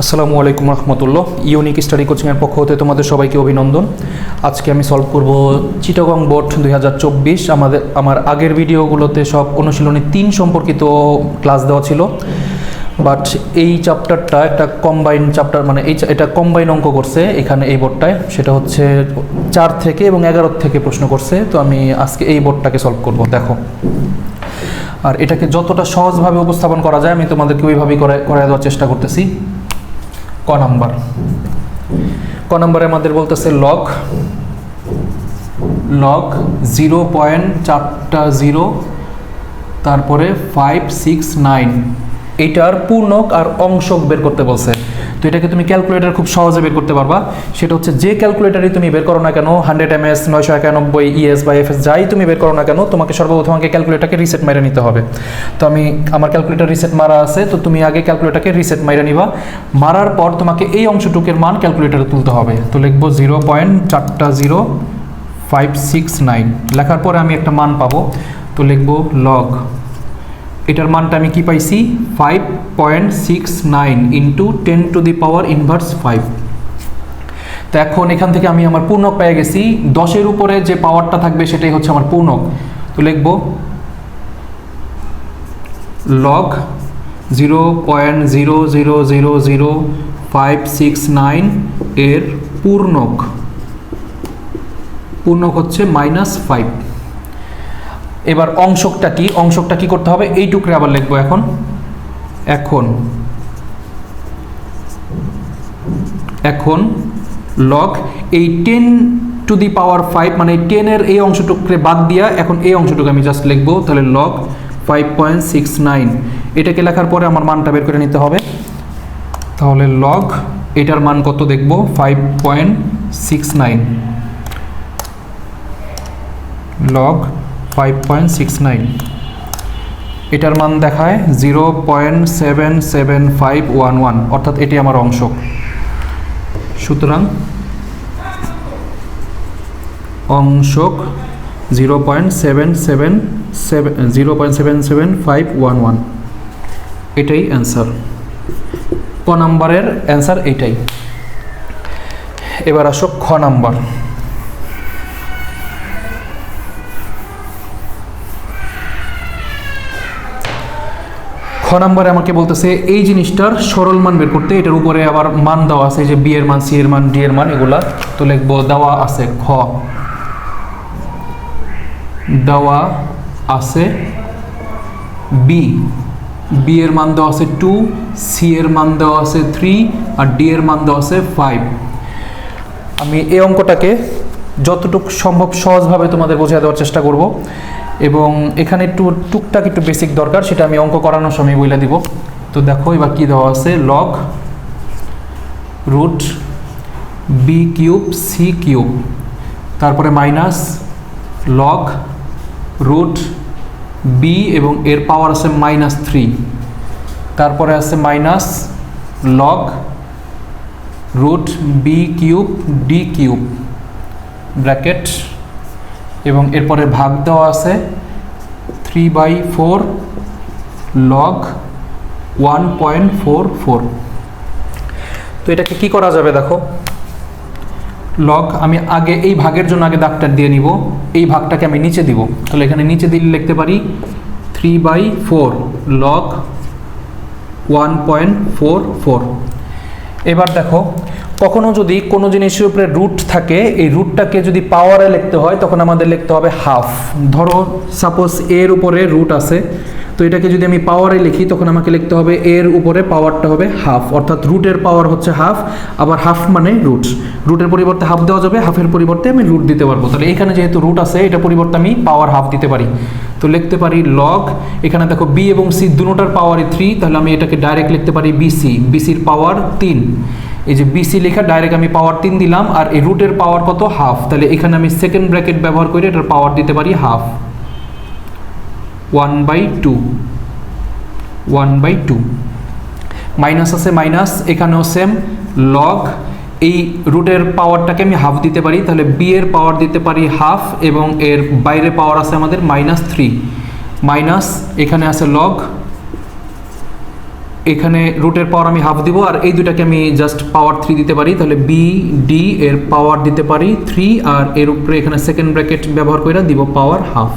আসসালামু আলাইকুম রহমতুল্লাহ। Unique study কোচিংয়ের পক্ষ হতে তোমাদের সবাইকে অভিনন্দন। আজকে আমি সলভ করব চিটাগং বোর্ড 2024। আমার আগের ভিডিওগুলোতে সব অনুশীলনী 3 সম্পর্কিত ক্লাস দেওয়া ছিল, বাট এই চ্যাপ্টারটা একটা কম্বাইন চ্যাপ্টার, মানে এটা কম্বাইন অঙ্ক করছে এখানে এই বোর্ডটায়। সেটা হচ্ছে 4 থেকে এবং 11 থেকে প্রশ্ন করছে। তো আমি আজকে এই বোর্ডটাকে সলভ করব। দেখো, আর এটাকে যতটা সহজভাবে উপস্থাপন করা যায় আমি তোমাদেরকে ওইভাবেই করে দেওয়ার চেষ্টা করতেছি। ক নাম্বারে আমাদের বলতেছে লগ 0.40 তারপরে 569, এইটার পূর্ণক আর অংশক বের করতে বলছে। তো এটাকে তুমি ক্যালকুলেটর খুব সহজে বের করতে পারবা। সেটা হচ্ছে যে ক্যালকুলেটারই তুমি বের করো না কেন, 100 ms 991 ES বা FS যাই তুমি বের করো না কেন, তোমাকে সর্বপ্রথম আগে ক্যালকুলেটারকে রিসেট মাইরা নিতে হবে। তো আমার ক্যালকুলেটার রিসেট মারা আছে, তো তুমি আগে ক্যালকুলেটারকে রিসেট মাইরা নিবা। মারার পর তোমাকে এই অংশটুকের মান ক্যালকুলেটারে তুলতে হবে। তো লিখবো 0.40569। লেখার পরে আমি একটা মান পাবো, তো লিখবো লগ, এটার মানটা আমি কি পাইছি 5.69 into 10 to the power inverse 5। তো এখন এখান থেকে আমি আমার পূর্ণক পেয়ে গেছি। 10-এর উপরে যে পাওয়ারটা থাকবে সেটাই হচ্ছে আমার পূর্ণক। তো লিখব লগ 0.000569 এর পূর্ণক হচ্ছে -5। এবার অংশকটা কি করতে হবে, এইটুকরে আবার লিখবো। এখন লগ এই 10 টু দি পাওয়ার 5, মানে 10 এর এই অংশটুকরে বাদ দিয়া এখন এই অংশটুকু আমি জাস্ট লিখবো। তাহলে লগ 5.69, এটাকে লেখার পরে আমার মানটা বের করে নিতে হবে। তাহলে লগ এটার মান কত দেখবো 5.69, লগ 5.69, এটার মান দেখায় 0.77511, অর্থাৎ এটি আমার অংশক। সুতরাং অংশক 0.77511, এটাই অ্যান্সার। ক নাম্বারের অ্যান্সার এটাই। এবার আসো খ নাম্বার। খ নাম্বারে আমাকে বলতেছে এই জিনিসটার সরল মান বের করতে। এটার উপরে আবার মান দেওয়া আছে, যে বি এর মান, সি এর মান, ডি এর মান, এগুলা। তো লিখবো দেওয়া আছে দেওয়া আছে বি এর মান দেওয়া আছে 2, সি এর মান দেওয়া আছে 3 আর ডি এর মান দেওয়া আছে 5। আমি এই অঙ্কটাকে যতটুকু সম্ভব সহজভাবে তোমাদের বোঝায় দেওয়ার চেষ্টা করব, এবং এখানে টুকটাক একটু বেসিক দরকার, সেটা আমি অঙ্ক করানোর সময় বলে দিব। তো দেখো এবার কি দেওয়া আছে, log root b cube c cube, তারপরে মাইনাস লগ রুট বি এবং এর পাওয়ার আছে -3, তারপরে আছে minus log root b cube d cube bracket, এবং এরপরে ভাগ দেওয়া আছে 3/4 লগ 1.44। তো এটাকে কি করা যাবে দেখো, লগ আমি আগে এই ভাগের জন্য আগে দাগটা দিয়ে নিব, এই ভাগটাকে আমি নিচে দিব। তাহলে এখানে নিচে দিলে লিখতে পারি 3/4 লগ 1.44। এবার দেখো, কখনো যদি কোনো জিনিসের উপরে রুট থাকে, এই রুটটাকে যদি পাওয়ারে লিখতে হয় তখন আমাদের লিখতে হবে হাফ। ধরো সাপোজ এর উপরে রুট আছে, তো এটাকে যদি আমি পাওয়ারে লিখি তখন আমাকে লিখতে হবে এর উপরে পাওয়ারটা হবে হাফ, অর্থাৎ রুটের পাওয়ার হচ্ছে হাফ। আবার হাফ মানে রুটের পরিবর্তে হাফ দেওয়া যাবে, হাফের পরিবর্তে আমি রুট দিতে পারবো। তাহলে এখানে যেহেতু রুট আছে, এটা পরিবর্তে আমি পাওয়ার হাফ দিতে পারি। তো লিখতে পারি লগ, এখানে দেখো বি এবং সি দুটোটার পাওয়ারই 3, তাহলে আমি এটাকে ডাইরেক্ট লিখতে পারি বিসির পাওয়ার 3। এই যে বিসি লেখা ডাইরেক্ট আমি পাওয়ার 3 দিলাম, আর এই রুটের পাওয়ার কত হাফ, তাহলে এখানে আমি সেকেন্ড ব্র্যাকেট ব্যবহার করে এটার পাওয়ার দিতে পারি হাফ, 1/2। মাইনাস আছে মাইনাস, এখানেও সেম লগ এই রুটের পাওয়ারটাকে আমি হাফ দিতে পারি, তাহলে বি এর পাওয়ার দিতে পারি হাফ, এবং এর বাইরে পাওয়ার আছে আমাদের -3, মাইনাস এখানে আছে লগ এখানে রুটের পাওয়ার আমি হাফ দিব, আর এই দুটাকে আমি জাস্ট পাওয়ার 3 দিতে পারি, তাহলে বি ডি এর পাওয়ার দিতে পারি 3, আর এর উপরে এখানে সেকেন্ড ব্র্যাকেট ব্যবহার করে দিব পাওয়ার হাফ,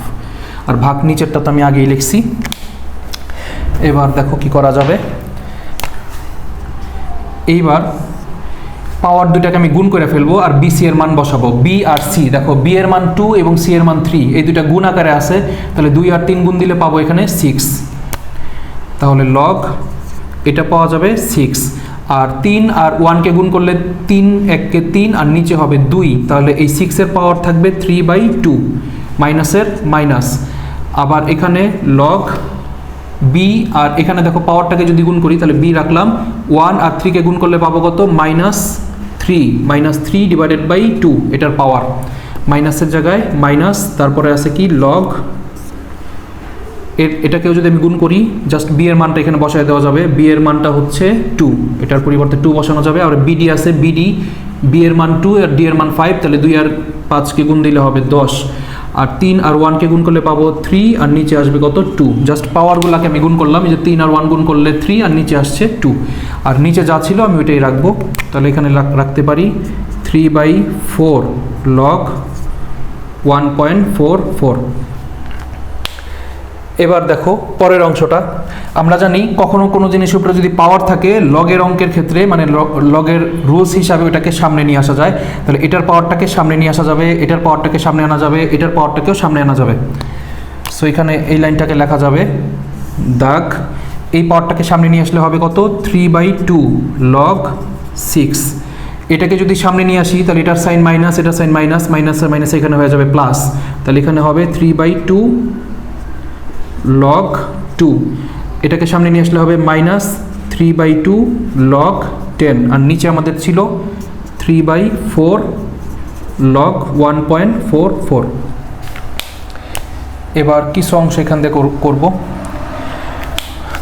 আর ভাগ নিচেরটা তো আমি আগেই লিখছি। এবার দেখো কি করা যাবে, এইবার পাওয়ার দুটাকে আমি গুণ করে ফেলবো আর বি সি এর মান বসাবো। বি আর সি, দেখো বি এর মান 2 এবং সি এর মান 3, এই দুটা গুণ আকারে আছে, তাহলে 2 আর 3 গুণ দিলে পাবো এখানে 6, তাহলে লগ এটা পাওয়া যাবে 6, আর 3 আর 1কে গুণ করলে 3 1কে 3 আর নিচে হবে 2, তাহলে এই 6 এর পাওয়ার থাকবে 3/2, মাইনাসের মাইনাস, আবার এখানে লগ বি, আর এখানে দেখো পাওয়ারটাকে যদি গুণ করি তাহলে বি রাখলাম, 1 আর 3কে গুণ করলে পাবো কত -3/2 এটার পাওয়ার, মাইনাসের জায়গায় মাইনাস, তারপরে আছে কি লগ এটাকেও যদি আমি গুণ করি জাস্ট বি এর মানটা এখানে বসায় দেওয়া যাবে, বি এর মানটা হচ্ছে 2, এটার পরিবর্তে 2 বসানো যাবে, আর বিডি আছে বিডি, বি এর মান 2 আর ডি এর মান 5, তাহলে 2 আর 5কে গুণ দিলে হবে 10, আর 3 আর 1কে গুণ করলে পাবো 3, আর নিচে আসবে কত 2, জাস্ট পাওয়ারগুলোকে আমি গুণ করলাম, এই যে 3 আর 1 গুণ করলে 3 আর নিচে আসছে 2, আর নিচে যা ছিল আমি ওইটাই রাখবো, তাহলে এখানে রাখতে পারি 3/4 লগ 1.44। এবার দেখো পরের অংশটা, আমরা জানি কখনো কোনো জিনিসের উপরে যদি পাওয়ার থাকে লগের অঙ্কের ক্ষেত্রে, মানে লগের রুলস হিসাবে ওটাকে সামনে নিয়ে আসা যায়, তাহলে এটার পাওয়ারটাকে সামনে নিয়ে আসা যাবে, এটার পাওয়ারটাকে সামনে আনা যাবে, এটার পাওয়ারটাকেও সামনে আনা যাবে। সো এখানে এই লাইনটাকে লেখা যাবে দাগ, এই পাওয়ারটাকে সামনে নিয়ে আসলে হবে কত 3/2 লগ 6, এটাকে যদি সামনে নিয়ে আসি তাহলে এটার সাইন মাইনাস, এটার সাইন মাইনাস, মাইনাসের মাইনাস এখানে হয়ে যাবে প্লাস, তাহলে এখানে হবে 3/2 লগ 2, এটাকে সামনে নিয়ে আসলে হবে -3/2 লগ 10, আর নিচে আমাদের ছিল 3/4 লগ 1.44। এবার কিছু অংশ এখান থেকে করব,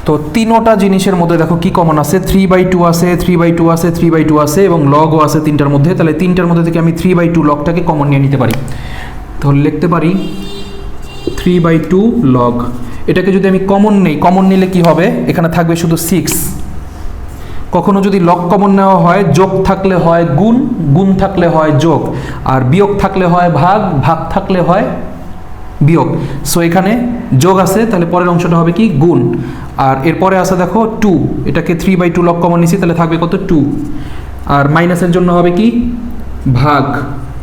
তো তিনোটা জিনিসের মধ্যে দেখো কি কমন আছে, 3/2 আছে, 3/2 আছে, 3/2 আছে এবং লগও আছে তিনটার মধ্যে, তাহলে তিনটার মধ্যে থেকে আমি 3/2 লগটাকে কমন নিয়ে নিতে পারি, তাহলে লিখতে পারি 3/2 লগ, এটাকে যদি আমি কমন নেই, কমন নিলে কি হবে, এখানে থাকবে শুধু 6, কখনো যদি লগ কমন নেওয়া হয় যোগ থাকলে হয় গুণ, গুণ থাকলে হয় যোগ, আর বিয়োগ থাকলে হয় ভাগ, ভাগ থাকলে হয় বিয়োগ, সো এখানে যোগ আছে, তাহলে পরের অংশটা হবে কি গুণ, আর এরপরে আছে দেখো 2, এটাকে 3/2 লগ কমন নিছি, তাহলে থাকবে কত 2, আর মাইনাসের জন্য হবে কি ভাগ,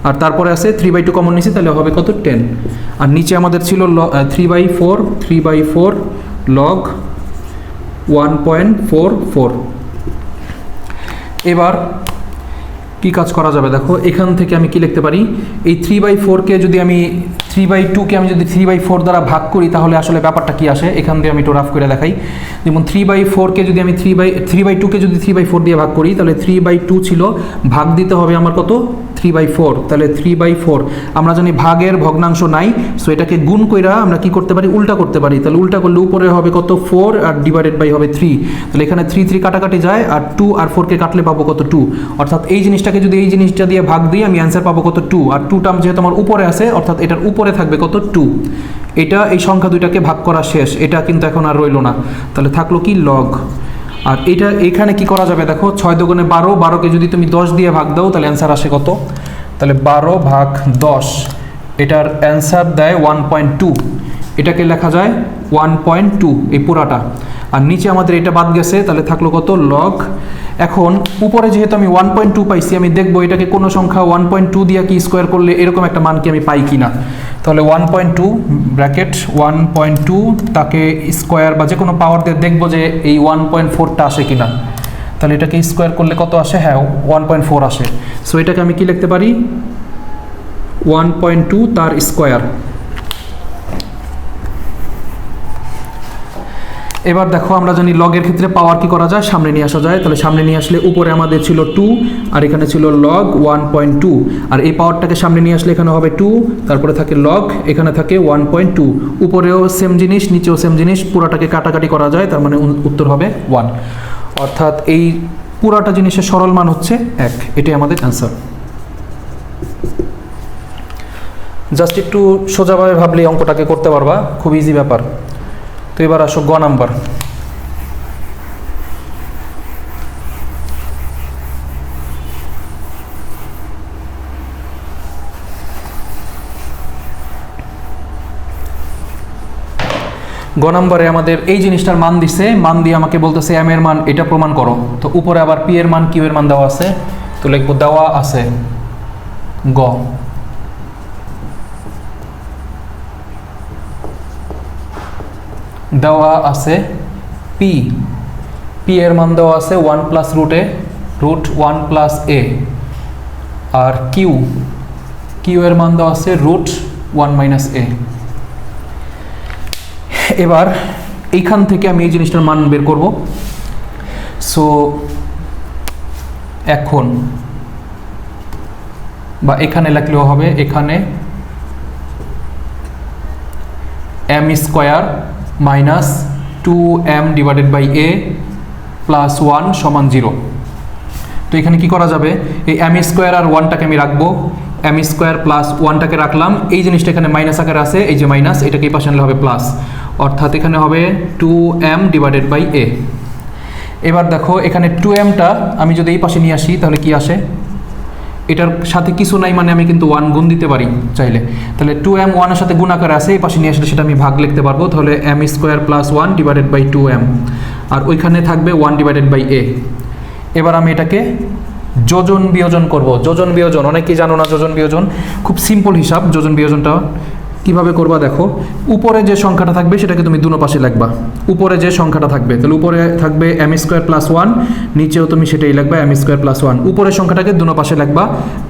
আর তারপরে আছে 3/2 কমন নিছি, তাহলে হবে কত 10, আর নিচে আমাদের ছিল 3/4 লগ 1.44। এবার কি কাজ করা যাবে দেখো, এখান থেকে আমি কি লিখতে পারি, এই 3/4কে যদি আমি 3/2কে আমি যদি 3/4 দ্বারা ভাগ করি তাহলে আসলে ব্যাপারটা কি আসে, এখান দিয়ে আমি একটু রাফ করে দেখাই, যেমন 3/4কে যদি আমি 3/2কে যদি 3/4 দিয়ে ভাগ করি তাহলে 3/2 ছিল, ভাগ দিতে হবে আমার কত 3/4, তাহলে 3/4, আমরা জানি ভাগের ভগ্নাংশ নাই, সো এটাকে গুণ কইরা আমরা কি করতে পারি উল্টা করতে পারি, তাহলে উল্টা করলে উপরে হবে কত 4 আর ডিভাইডেড বাই হবে 3, তাহলে এখানে 3 কাটাকাটি যায়, আর 2 আর 4কে কাটলে পাবো কত 2, অর্থাৎ এই জিনিসটাকে যদি এই জিনিসটা দিয়ে ভাগ দিই আমি অ্যান্সার পাবো কত 2, আর 2 টার্ম যেহেতু আমার উপরে আছে অর্থাৎ এটার উপরে থাকবে কত 2, এটা এই সংখ্যা দুইটাকে ভাগ করা শেষ, এটা কিন্তু এখন আর রইল না, তাহলে থাকলো কি লগ, আর এটা এখানে কি করা যাবে দেখো 6 দুগুণে 12, 12কে যদি তুমি 10 দিয়ে ভাগ দাও তাহলে অ্যান্সার আসে কত, তাহলে 12/10, এটার অ্যান্সার দেয় 1.2, এটাকে লেখা যায় 1.2 এই পুরাটা, আর নিচে আমাদের এটা বাদ গেছে, তাহলে থাকলো কত লগ, এখন উপরে যেহেতু আমি 1.2 পাইছি, আমি দেখবো এটাকে কোনো সংখ্যা 1.2 দিয়ে কি স্কোয়ার করলে এরকম একটা মান কি আমি পাই কিনা, তাহলে 1.2 ব্র্যাকেট 1.2 তাকে স্কোয়ার বা যে কোনো পাওয়ার দিয়ে দেখবো যে এই 1.4টা আসে কিনা, তাহলে এটাকে স্কোয়ার করলে কত আসে, হ্যাঁ 1.4 আসে, সো এটাকে আমি কি লিখতে পারি 1.2 তার স্কোয়ার। এবার দেখো আমরা জানি লগের ক্ষেত্রে পাওয়ার কি করা যায়, সামনে নিয়ে আসা যায়, তাহলে সামনে নিয়ে আসলে উপরে আমাদের ছিল 2 আর এখানে ছিল লগ 1.2, আর এই পাওয়ারটাকে সামনে নিয়ে আসলে এখানে হবে 2, তারপরে থাকে লগ, এখানে থাকে 1.2, উপরেও সেম জিনিস নিচেও সেম জিনিস, পুরাটাকে কাটাকাটি করা যায়, তার মানে উত্তর হবে 1, অর্থাৎ এই পুরাটা জিনিসের সরল মান হচ্ছে 1, এটাই আমাদের অ্যান্সার। জাস্ট একটু সোজাভাবে ভাবলে অঙ্কটাকে করতে পারবা, খুব ইজি ব্যাপার। তো এবার আসো গ নাম্বার। গ নম্বরে আমাদের এই জিনিসটার মান দিছে, মান দিয়ে আমাকে বলতেছে এম এর মান এটা প্রমাণ করো। তো উপরে আবার পি এর মান কিউ এর মান দেওয়া আছে, তো লিখবো দেওয়া আছে গ দেওয়া আছে পি, পি এর মান দেওয়া আছে 1 প্লাস রুটে রুট 1 প্লাস এ, আর কিউ, কিউ এর মান দেওয়া আছে রুট 1 মাইনাস এ। এবার এইখান থেকে আমি এই জিনিসটার মান বের করব। সো এখন বা এখানে লিখলেও হবে, এখানে m square minus 2m divided by a plus 1 সমান 0। তো এখানে কি করা যাবে, এই এম স্কোয়ার আর 1টাকে আমি রাখবো, এম স্কোয়ার প্লাস 1টাকে রাখলাম, এই জিনিসটা এখানে মাইনাস আকারে আছে, এই যে মাইনাস, এটাকে এই পাশে আনলে হবে প্লাস, অর্থাৎ এখানে হবে 2m ডিভাইডেড বাই এ। এবার দেখো এখানে 2mটা আমি যদি এই পাশে নিয়ে আসি তাহলে কি আসে, এটার সাথে কিছু নাই মানে আমি কিন্তু 1 গুণ দিতে পারি চাইলে, তাহলে 2m 1 এর সাথে গুণ আকারে আছে, এই পাশে নিয়ে আসলে সেটা আমি ভাগ লিখতে পারবো, তাহলে m square plus 1 divided by 2m, আর ওইখানে থাকবে 1 ডিভাইডেড বাই এ। এবার আমি এটাকে যোজন বিয়োজন করব। যোজন বিয়োজন অনেকেই জানো না, যোজন বিয়োজন খুব সিম্পল হিসাব। যোজন বিয়োজনটা কিভাবে করবা দেখো, উপরে যে সংখ্যাটা থাকবে সেটাকে তুমি দুনো পাশে লিখবা, উপরে যে সংখ্যাটা থাকবে, তাহলে উপরে থাকবে এম স্কোয়ার প্লাস 1, নিচেও তুমি সেটাই লিখবা এম স্কোয়ার প্লাস 1, উপরের সংখ্যাটাকে দুনো পাশে লিখবা,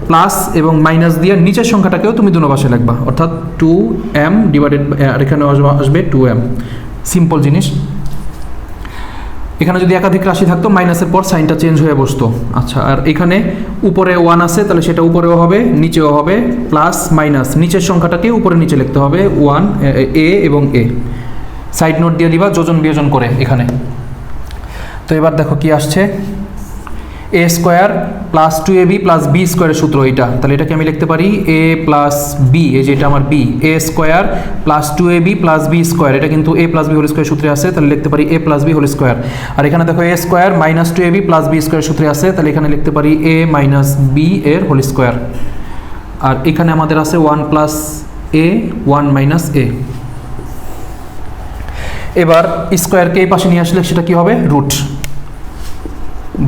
প্লাস এবং মাইনাস দিয়ে নিচের সংখ্যাটাকেও তুমি দুনো পাশে লিখবা, অর্থাৎ 2m ডিভাইডেড, আর এখানে আসবে 2m। সিম্পল জিনিস। এখানে যদি একাধিক রাশি থাকতো মাইনাসের পর সাইনটা চেঞ্জ হয়ে বসতো। আচ্ছা, আর এখানে উপরে 1 আছে, তাহলে সেটা উপরেও হবে নিচেও হবে, প্লাস মাইনাস নিচের সংখ্যাটাকে উপরে নিচে লিখতে হবে 1 এ এবং এ, সাইড নোট দিয়ে দিবা যোজন বিয়োজন করে এখানে। তো এবার দেখো কি আসছে, a square plus 2ab plus b স্কোয়ারের সূত্র এটা, তাহলে এটাকে আমি লিখতে পারি এ প্লাস বি, এই যে এটা আমার b, a square plus 2ab plus b square, এটা কিন্তু a plus b whole square সূত্রে আছে, তাহলে লিখতে পারি a plus b whole square. আর এখানে দেখো a square minus 2ab plus b square সূত্রে আছে, তাহলে এখানে লিখতে পারি এ মাইনাস বি এর হোল স্কোয়ার। আর এখানে আমাদের আছে 1 প্লাস এ 1 মাইনাস এ। এবার স্কোয়ারকে এই পাশে নিয়ে আসলে সেটা কি হবে, রুট,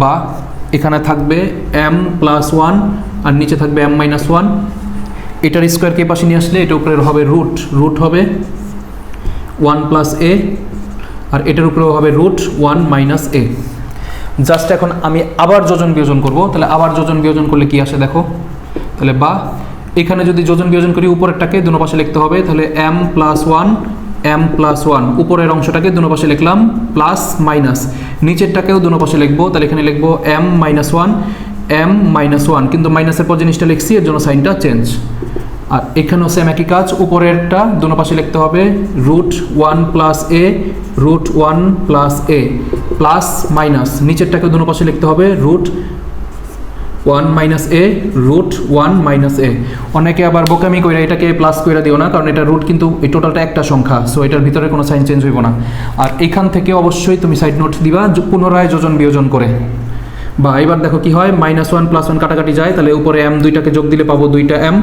বা এখানে থাকবে m প্লাস 1 আর নিচে থাকবে m মাইনাস 1, এটার স্কোয়ারকে এই পাশে নিয়ে আসলে এটা উপরে হবে রুট, রুট হবে 1 প্লাস এ, আর এটার উপরেও হবে রুট 1 মাইনাস এ। জাস্ট এখন আমি আবার যোজন বিয়োজন করব, তাহলে আবার যোজন বিয়োজন করলে কি আসে দেখো, তাহলে বা এখানে যদি যোজন বিয়োজন করি উপরেরটাকে দুনো পাশে লিখতে হবে, তাহলে m প্লাস 1 m প্লাস 1, উপরের অংশটাকে দুনো পাশে লিখলাম, প্লাস মাইনাস নিচেরটাকেও দুনো পাশে লিখবো, তাহলে এখানে লিখবো m মাইনাস 1 m মাইনাস 1, কিন্তু মাইনাসের পর জিনিসটা লিখছি এর জন্য সাইনটা চেঞ্জ। আর এখানেও সেম একই কাজ, উপরেরটা দুনো পাশে লিখতে হবে রুট 1 প্লাস এ রুট 1 প্লাস এ, প্লাস মাইনাস নিচেরটাকে দুনো পাশে লিখতে হবে রুট 1 মাইনাস এ রুট 1 মাইনাস এ। অনেকে আবার বোকামি কইরা এটাকে প্লাস কইরা দিও না, কারণ এটা রুট কিন্তু এই টোটালটা একটা সংখ্যা, সো এটার ভিতরে কোনো সাইন চেঞ্জ হইব না। আর এখান থেকে অবশ্যই তুমি সাইড নোট দিবা পুনরায় যোজন বিয়োজন করে। বা এবার দেখো কি হয়, মাইনাস 1 প্লাস 1 কাটাকাটি যায়, তাহলে উপরে m দুইটাকে যোগ দিলে পাবো 2টা m,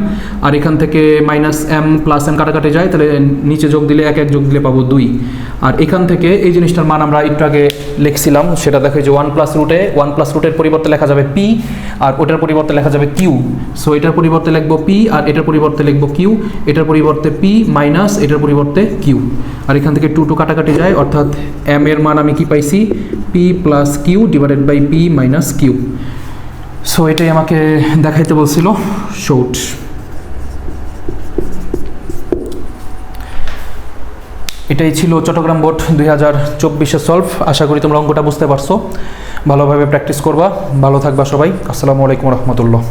আর এখান থেকে মাইনাস m প্লাস m কাটাকাটি যায়, তাহলে নিচে যোগ দিলে 1 1 যোগ দিলে পাবো 2। আর এখান থেকে এই জিনিসটার মান আমরা একটু আগে লিখছিলাম, সেটা দেখো যে 1 প্লাস রুটের পরিবর্তে লেখা যাবে p, আর ওটার পরিবর্তে লেখা যাবে q। সো এটার পরিবর্তে লিখবো p, আর এটার পরিবর্তে লিখবো q, এটার পরিবর্তে p মাইনাস এটার পরিবর্তে q, আর এখান থেকে 2 2 কাটাকাটি যায়, অর্থাৎ m এর মান আমি কি পাইছি, p plus q divided by p minus q। So এটাই আমাকে দেখাইতে বলছিল শর্ট। এটাই ছিল চট্টগ্রাম বোর্ড 2024-এর সলভ। আশা করি তোমরা অঙ্কটা বুঝতে পারছো, ভালোভাবে প্র্যাকটিস করবা। ভালো থাকবা সবাই। আসসালামু আলাইকুম রহমতুল্লাহ।